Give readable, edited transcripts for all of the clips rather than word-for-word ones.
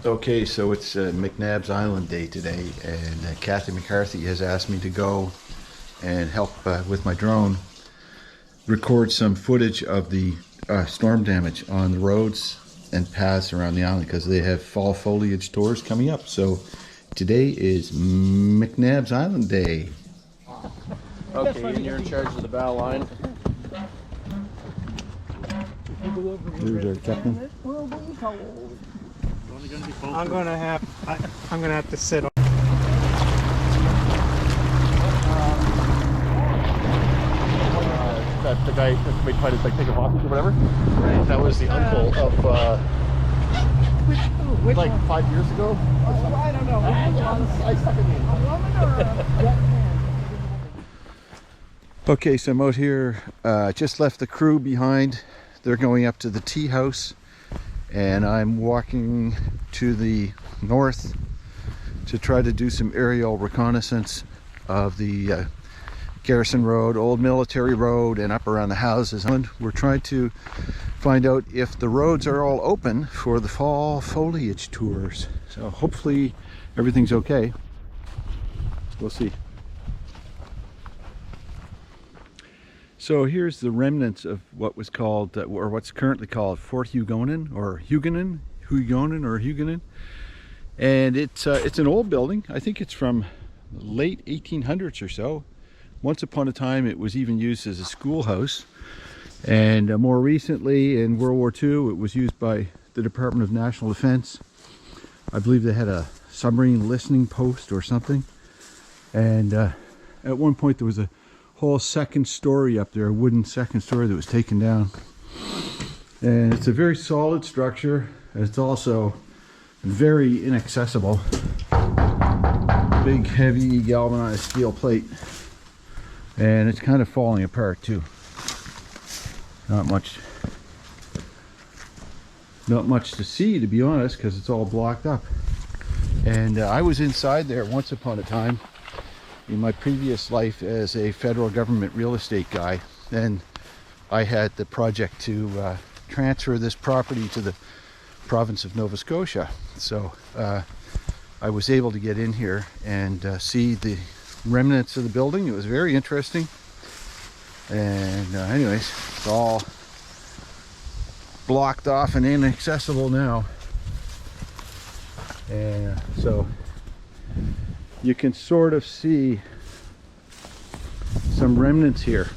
Okay, so it's McNabb's Island Day today, and Kathy McCarthy has asked me to go and help with my drone record some footage of the storm damage on the roads and paths around the island because they have fall foliage tours coming up. So today is McNabb's Island Day. Okay, and you're in charge of the bow line. Here's our captain. I'm gonna have to sit on. That the guy that made fight is like take a hostage or whatever. Right. That was the uncle of Which like one? 5 years ago. Oh, I don't know. I suck at names. A woman or a young man? Okay, so I'm out here, just left the crew behind. They're going up to the tea house, and I'm walking to the north to try to do some aerial reconnaissance of the Garrison Road, Old Military Road, and up around the houses. And we're trying to find out if the roads are all open for the fall foliage tours. So hopefully everything's okay. We'll see. So here's the remnants of what was called, or what's currently called Fort Huguenan, or Huguenan, and it's an old building. I think it's from the late 1800s or so. Once upon a time, it was even used as a schoolhouse, and more recently, in World War II, it was used by the Department of National Defense. I believe they had a submarine listening post or something, and at one point there was a whole second story up there, a wooden second story that was taken down. And it's a very solid structure. It's also very inaccessible. Big, heavy galvanized steel plate. And it's kind of falling apart too. Not much to see, to be honest, because it's all blocked up. And I was inside there once upon a time in my previous life as a federal government real estate guy, and I had the project to transfer this property to the province of Nova Scotia. So I was able to get in here and see the remnants of the building. It was very interesting. And anyways, it's all blocked off and inaccessible now. And so you can sort of see some remnants here.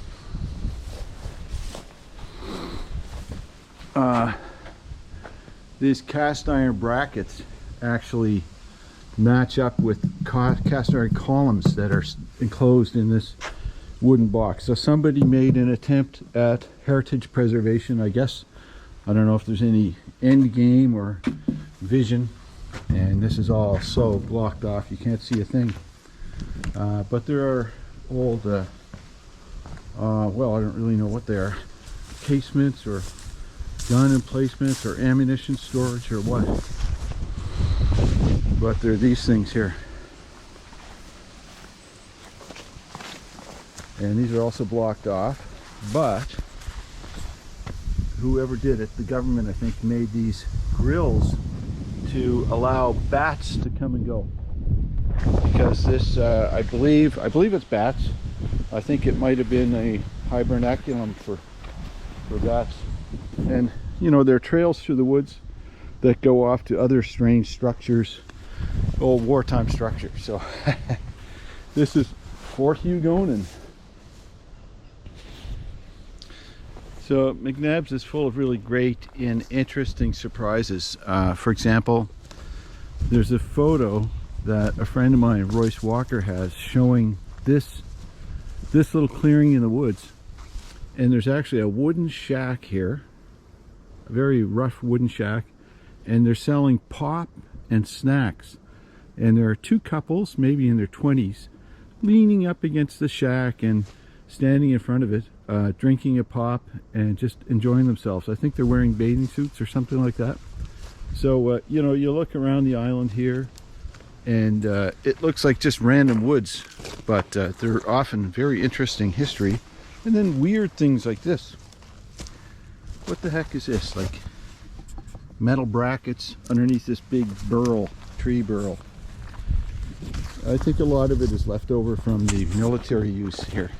These cast iron brackets actually match up with cast iron columns that are enclosed in this wooden box. So somebody made an attempt at heritage preservation, I guess. I don't know if there's any end game or vision. And this is all so blocked off you can't see a thing, but there are old well, I don't really know what they are, casements or gun emplacements or ammunition storage or what, but there are these things here, and these are also blocked off. But whoever did it, the government, I think, made these grills to allow bats to come and go, because this I believe it's bats. I think it might have been a hibernaculum for bats. And you know, there are trails through the woods that go off to other strange structures, old wartime structures. So this is Fort Huguenan. So McNabb's is full of really great and interesting surprises. For example, there's a photo that a friend of mine, Royce Walker, has showing this little clearing in the woods. And there's actually a wooden shack here, a very rough wooden shack, and they're selling pop and snacks. And there are two couples, maybe in their 20s, leaning up against the shack and standing in front of it, drinking a pop and just enjoying themselves. I think they're wearing bathing suits or something like that. So you know, you look around the island here and it looks like just random woods, but they're often very interesting history. And then weird things like this. What the heck is this? Like metal brackets underneath this big burl, tree burl. I think a lot of it is left over from the military use here.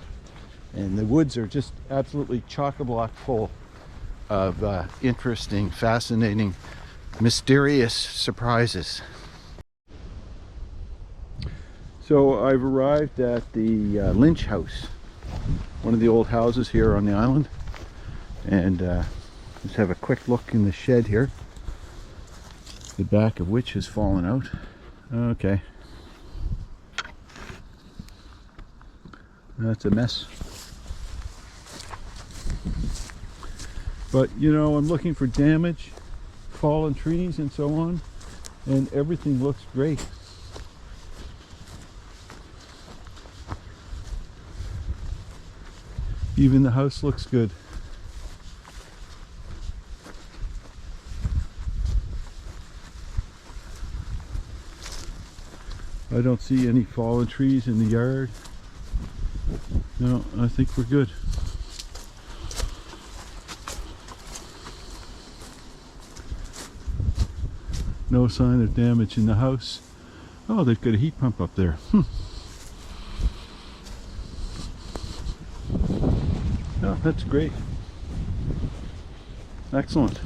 And the woods are just absolutely chock-a-block full of interesting, fascinating, mysterious surprises. So I've arrived at the Lynch House, one of the old houses here on the island, and let's have a quick look in the shed here, the back of which has fallen out. Okay, that's a mess. But you know, I'm looking for damage, fallen trees and so on, and everything looks great. Even the house looks good. I don't see any fallen trees in the yard. No, I think we're good. No sign of damage in the house. Oh, they've got a heat pump up there. Oh, that's great. Excellent.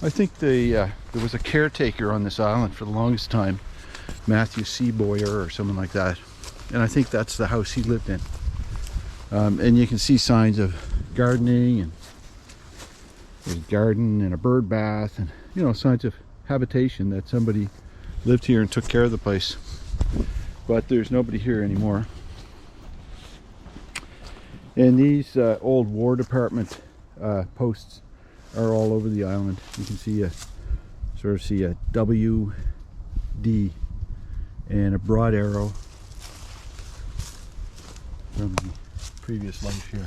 I think there was a caretaker on this island for the longest time, Matthew Seaboyer or someone like that, and I think that's the house he lived in. And you can see signs of gardening, and there's a garden and a bird bath, and you know, signs of habitation that somebody lived here and took care of the place. But there's nobody here anymore. And these old War Department posts are all over the island. You can see a W, D, and a broad arrow from the previous life here.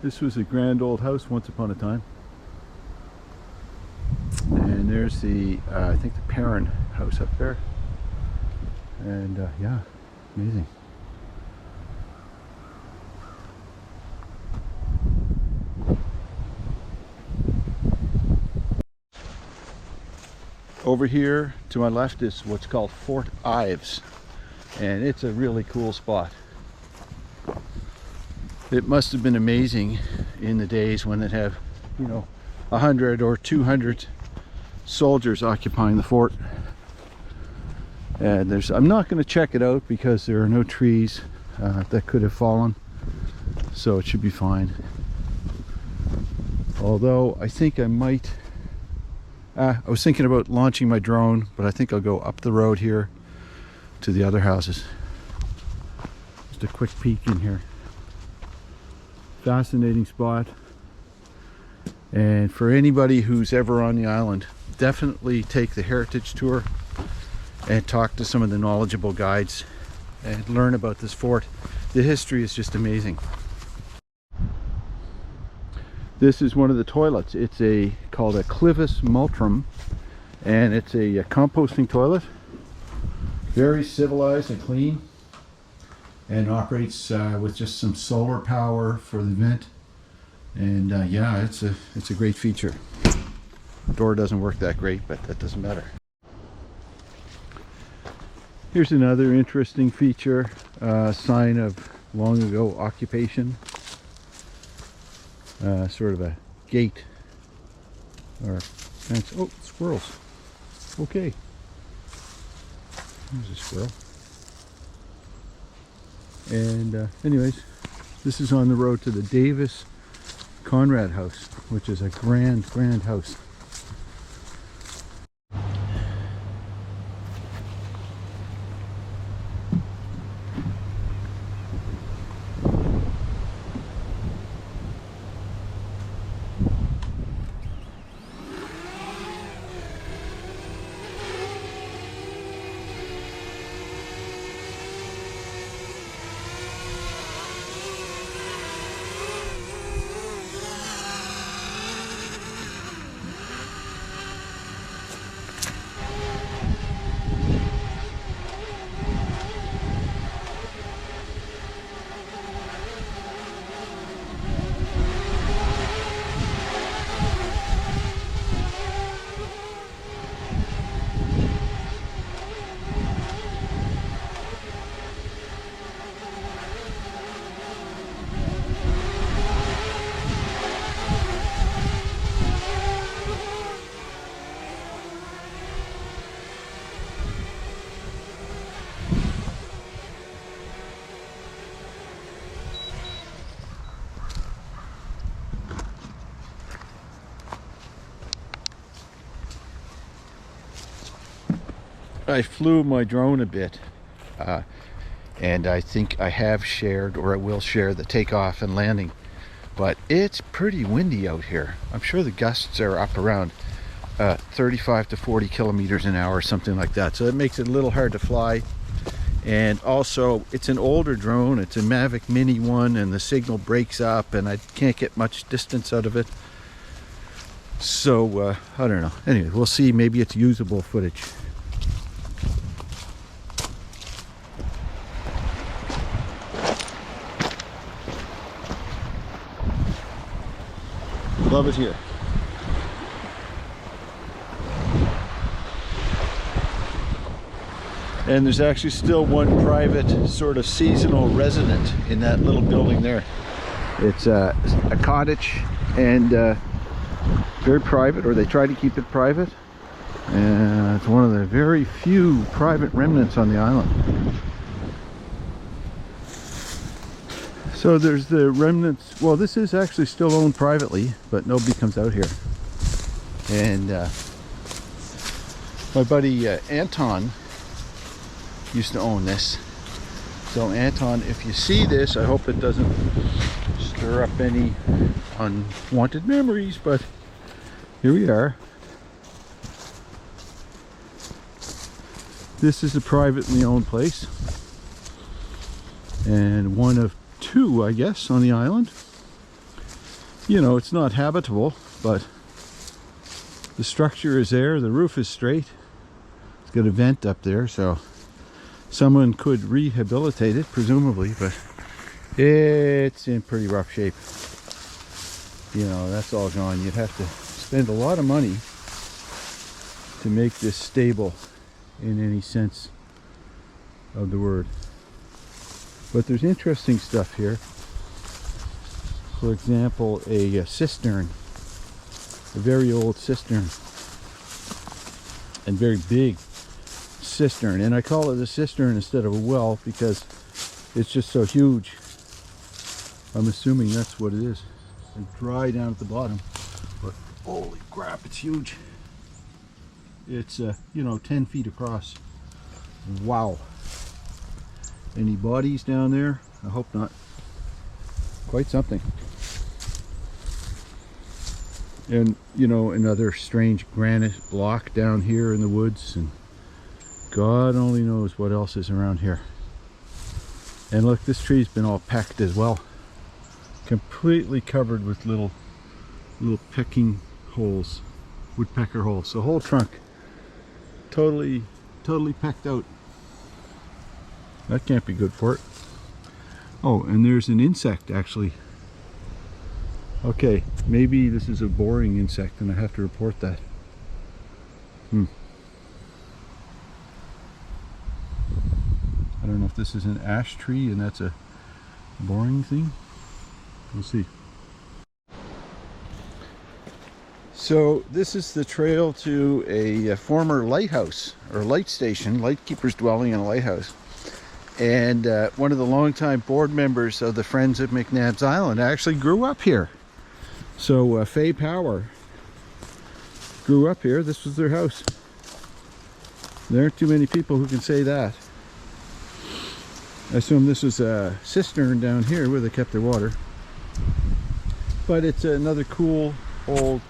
This was a grand old house once upon a time. And there's the, I think the Perrin house up there. And yeah, amazing. Over here to my left is what's called Fort Ives. And it's a really cool spot. It must have been amazing in the days when they'd have, you know, 100 or 200 soldiers occupying the fort. And I'm not going to check it out because there are no trees that could have fallen, so it should be fine. Although I think I might, I was thinking about launching my drone, but I think I'll go up the road here to the other houses. Just a quick peek in here. Fascinating spot, and for anybody who's ever on the island, definitely take the heritage tour and talk to some of the knowledgeable guides and learn about this fort. The history is just amazing. This is one of the toilets. It's called a clivus multrum, and it's a composting toilet. Very civilized and clean, and operates with just some solar power for the vent. And yeah, it's a great feature. The door doesn't work that great, but that doesn't matter. Here's another interesting feature, sign of long ago occupation. Sort of a gate or fence. Oh, squirrels. Okay. There's a squirrel. And anyways, this is on the road to the Davis Conrad house, which is a grand house. I flew my drone a bit, and I think I have shared, or I will share, the takeoff and landing. But it's pretty windy out here. I'm sure the gusts are up around 35 to 40 kilometers an hour, something like that. So it makes it a little hard to fly. And also, it's an older drone. It's a Mavic Mini 1, and the signal breaks up, and I can't get much distance out of it. So, I don't know. Anyway, we'll see. Maybe it's usable footage. Love it here. And there's actually still one private sort of seasonal resident in that little building there. It's a cottage, and very private, or they try to keep it private. And it's one of the very few private remnants on the island. So there's the remnants. Well, this is actually still owned privately, but nobody comes out here. And my buddy Anton used to own this. So Anton, if you see this, I hope it doesn't stir up any unwanted memories, but here we are. This is a privately owned place, and one of two, I guess, on the island. You know, it's not habitable, but the structure is there, the roof is straight, it's got a vent up there, so someone could rehabilitate it, presumably, but it's in pretty rough shape. You know, that's all gone. You'd have to spend a lot of money to make this stable in any sense of the word. But there's interesting stuff here. For example, a cistern, a very old cistern, and very big cistern. And I call it a cistern instead of a well because it's just so huge. I'm assuming that's what it is. And dry down at the bottom, but holy crap, it's huge. It's you know, 10 feet across. Wow. Any bodies down there? I hope not. Quite something. And you know, another strange granite block down here in the woods, and God only knows what else is around here. And look, this tree's been all pecked as well. Completely covered with little pecking holes, woodpecker holes. The whole trunk totally pecked out. That can't be good for it. Oh, and there's an insect actually. Okay, maybe this is a boring insect and I have to report that. I don't know if this is an ash tree and that's a boring thing. We'll see. So this is the trail to a former lighthouse or light station, lightkeeper's dwelling in a lighthouse. And one of the longtime board members of the Friends of McNabb's Island actually grew up here. So Faye Power grew up here. This was their house. There aren't too many people who can say that. I assume this was a cistern down here where they kept their water. But it's another cool old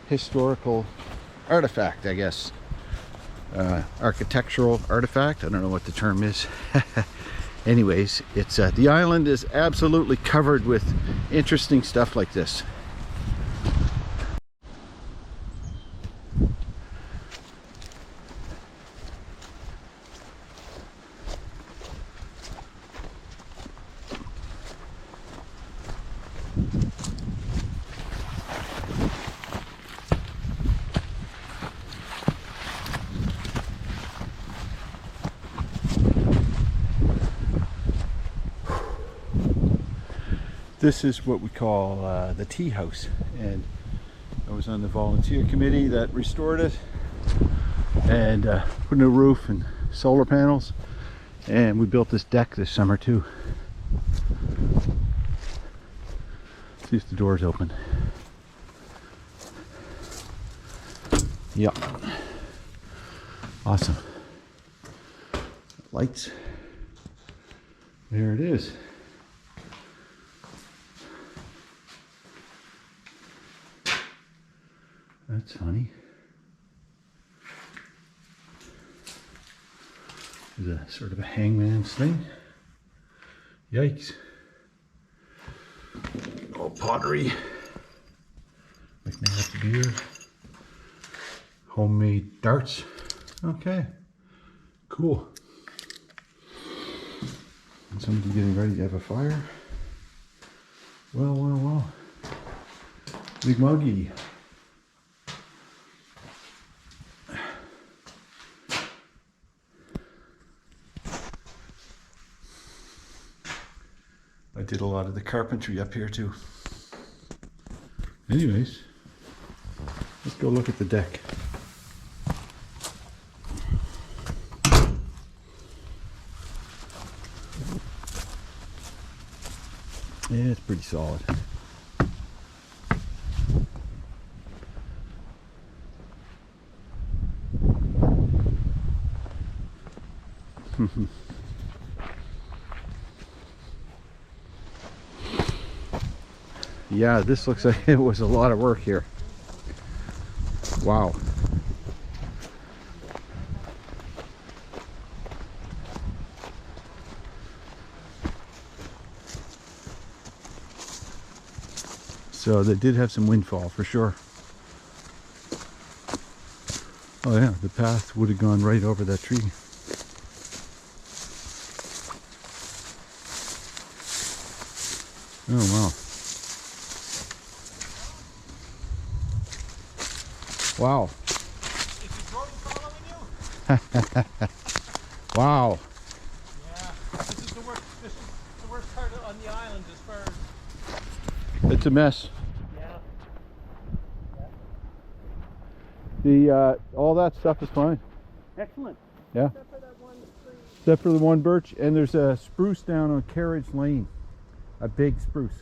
historical artifact, I guess. Architectural artifact. I don't know what the term is. Anyways, it's the island is absolutely covered with interesting stuff like this. This is what we call the tea house, and I was on the volunteer committee that restored it and put in a roof and solar panels, and we built this deck this summer too. See if the door's open. Yep. Awesome. lights. There it is. That's funny. There's a sort of a hangman's thing. Yikes. Oh, pottery. McNabb's beer. Homemade darts. Okay. Cool. And somebody getting ready to have a fire. Well, well, well. Big Muggy. I did a lot of the carpentry up here too. Anyways, let's go look at the deck. Yeah, it's pretty solid. Yeah, this looks like it was a lot of work here. Wow. So they did have some windfall for sure. Oh yeah, the path would have gone right over that tree. Oh wow. Wow. Is the drone following you? Wow. Yeah. This is the worst part on the island as far as. It's a mess. Yeah. The all that stuff is fine. Excellent. Yeah. Except for that one tree. Except for the one birch, and there's a spruce down on Carriage Lane. A big spruce.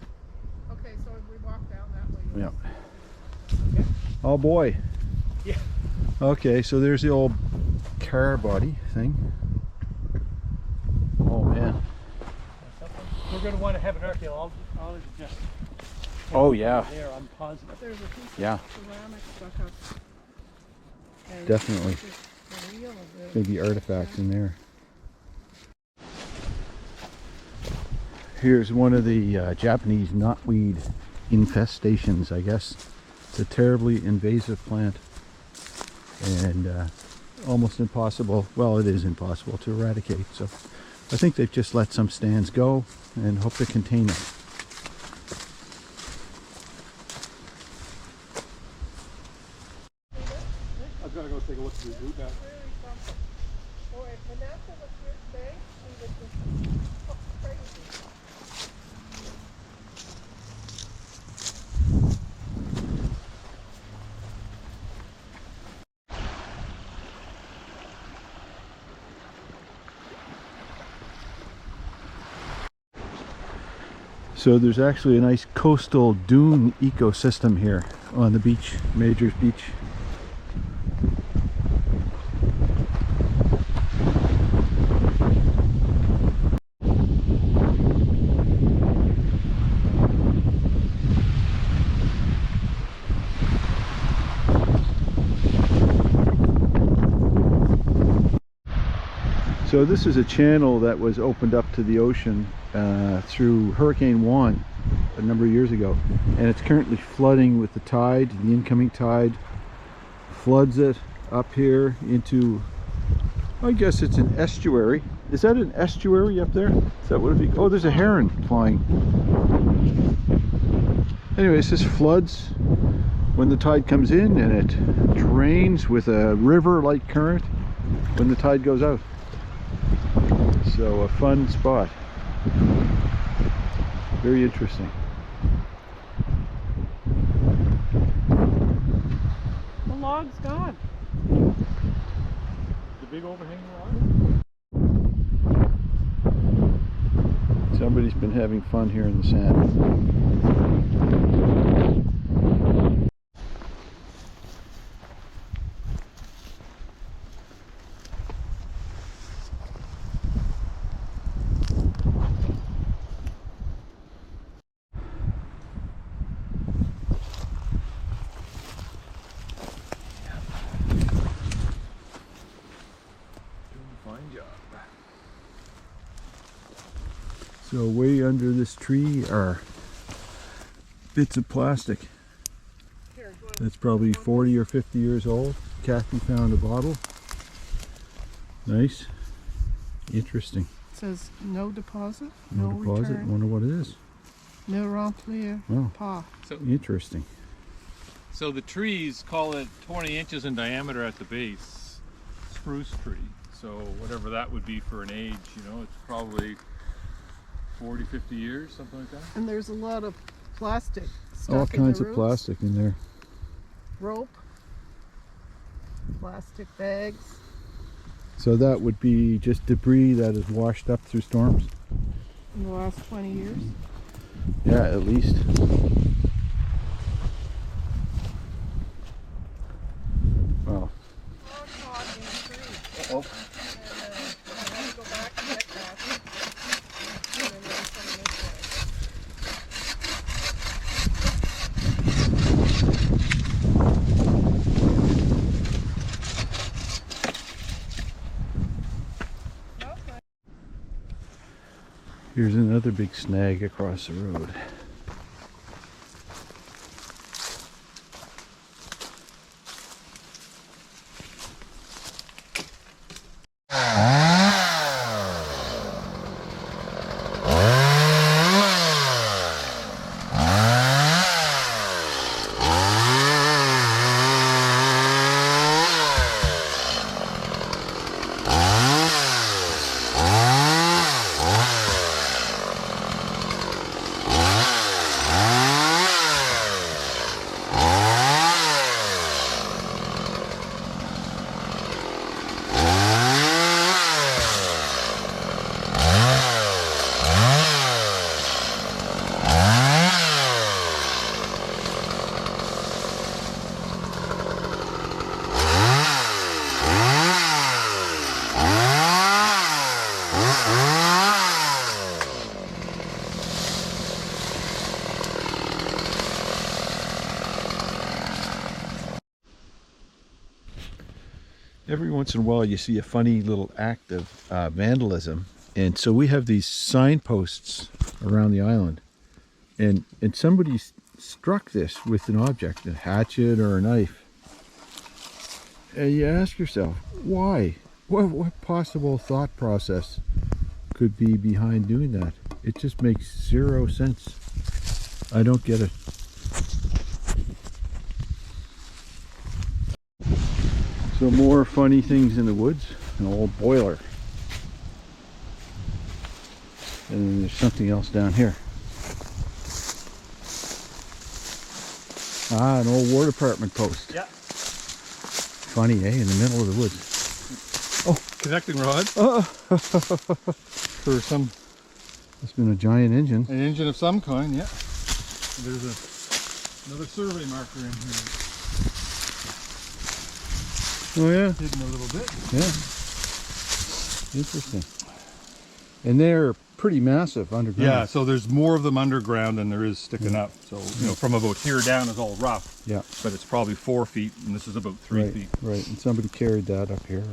Okay, so if we walk down that way. Yeah. Oh boy. Yeah. Okay, so there's the old car body thing. Oh man. We're going to want to have an archaeologist just. Oh yeah. There, I'm positive. There's a piece Yeah. of ceramic stuck up. And Definitely. it's the wheel of it. Maybe artifacts in there. Here's one of the Japanese knotweed infestations, I guess. It's a terribly invasive plant and almost impossible, well, it is impossible to eradicate. So I think they've just let some stands go and hope to contain it. I've got to go take a look at the route now. Really something. Boy, if Vanessa was here today, she would just go crazy. So there's actually a nice coastal dune ecosystem here on the beach, Majors Beach. So this is a channel that was opened up to the ocean through Hurricane Fiona a number of years ago, and it's currently flooding with the tide. The incoming tide floods it up here into, I guess it's an estuary. Is that an estuary up there? Is that what it be? Oh, there's a heron flying. Anyways, this floods when the tide comes in, and it drains with a river-like current when the tide goes out. So a fun spot. Very interesting. The log's gone. The big overhanging log? Somebody's been having fun here in the sand. So way under this tree are bits of plastic. Here, go That's probably 40 or 50 years old. Kathy found a bottle. Nice. Interesting. It says no deposit, No deposit. return, Wonder what it is. no remplir, Oh, pas. interesting. So the trees, call it 20 inches in diameter at the base, spruce tree. So whatever that would be for an age, you know, it's probably 40, 50 years, something like that. And there's a lot of plastic stuff All in kinds the of roots. plastic in there. Rope, plastic bags. So that would be just debris that is washed up through storms? In the last 20 years. Yeah, at least. Wow. Oh. I have to go back and get that. And then there's some this way. Okay. Here's another big snag across the road. Every once in a while you see a funny little act of vandalism, and so we have these signposts around the island, and somebody struck this with an object, a hatchet or a knife, and you ask yourself, why? What possible thought process could be behind doing that? It just makes zero sense. I don't get it. So more funny things in the woods. An old boiler. And then there's something else down here. Ah, an old War Department post. Yeah. Funny, eh? In the middle of the woods. Oh, connecting rod. Oh, For some, it's been a giant engine. an engine of some kind, yeah. There's another survey marker in here. Oh yeah, Hidden a little bit. yeah. Interesting. And they're pretty massive underground. Yeah, so there's more of them underground than there is sticking up. So, you know, from about here down is all rough. Yeah. But it's probably 4 feet, and this is about 3 Right, feet. right. And somebody carried that up here.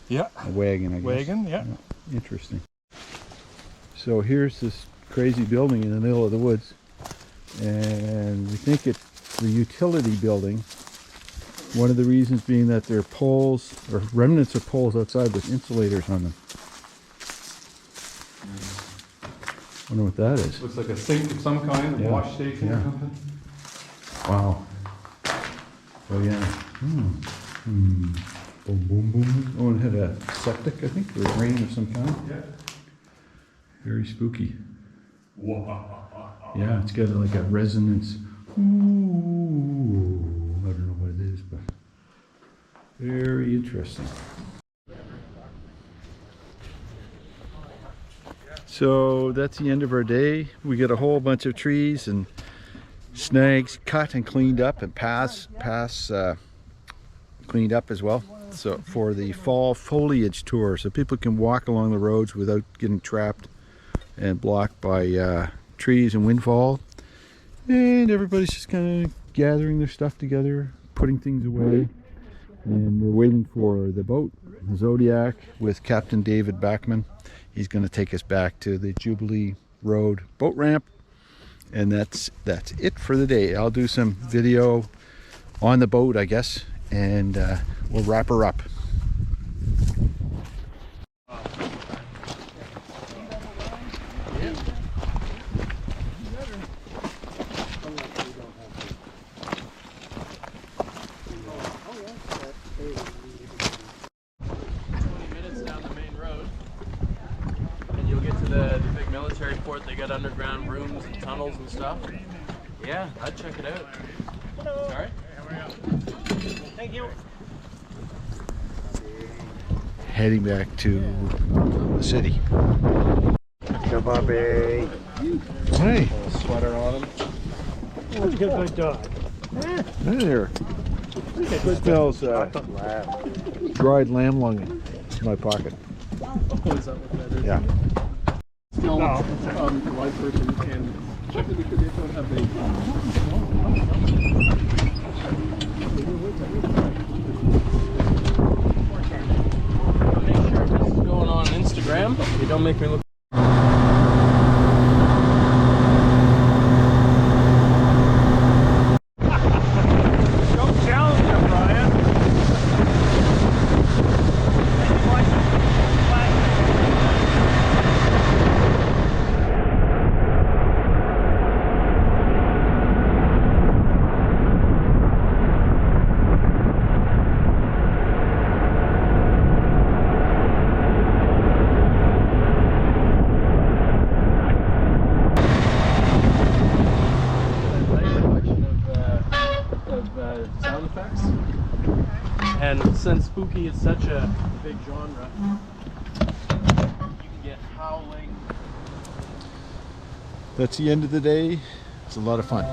Yeah. A wagon, I guess. Wagon, yeah. Interesting. So here's this crazy building in the middle of the woods, and we think it's the utility building. One of the reasons being that there are poles, or remnants of poles outside with insulators on them. Wonder what that is. Looks like a sink of some kind, a Yeah, wash station yeah. or something. Wow. Oh yeah. Boom, boom, boom. Oh, and it had a septic, I think, or a drain of some kind. Yeah. Very spooky. Wow. Yeah, it's got like a resonance. Ooh, I don't know what it is, but very interesting. So that's the end of our day. We got a whole bunch of trees and snags cut and cleaned up, and paths cleaned up as well. So for the fall foliage tour, so people can walk along the roads without getting trapped and blocked by trees and windfall. And everybody's just kind of gathering their stuff together, putting things away. And we're waiting for the boat, the Zodiac, with Captain David Backman. He's going to take us back to the Jubilee road boat ramp. And that's it for the day. I'll do some video on the boat, I guess, and we'll wrap her up. The big military port. They got underground rooms and tunnels and stuff. Yeah, I'd check it out. Sorry? Thank you. Heading back to the city. Come on, babe. Hey, Sweater on him. That's a good dog. hey there. It smells dried lamb lung in my pocket. Oh, is that what that is? Yeah. Still, live person can check it because they don't have the. Make sure this is going on Instagram. You don't make me look. Don't challenge him, Brian. Sound effects. And since spooky is such a big genre, you can get howling. That's the end of the day. It's a lot of fun.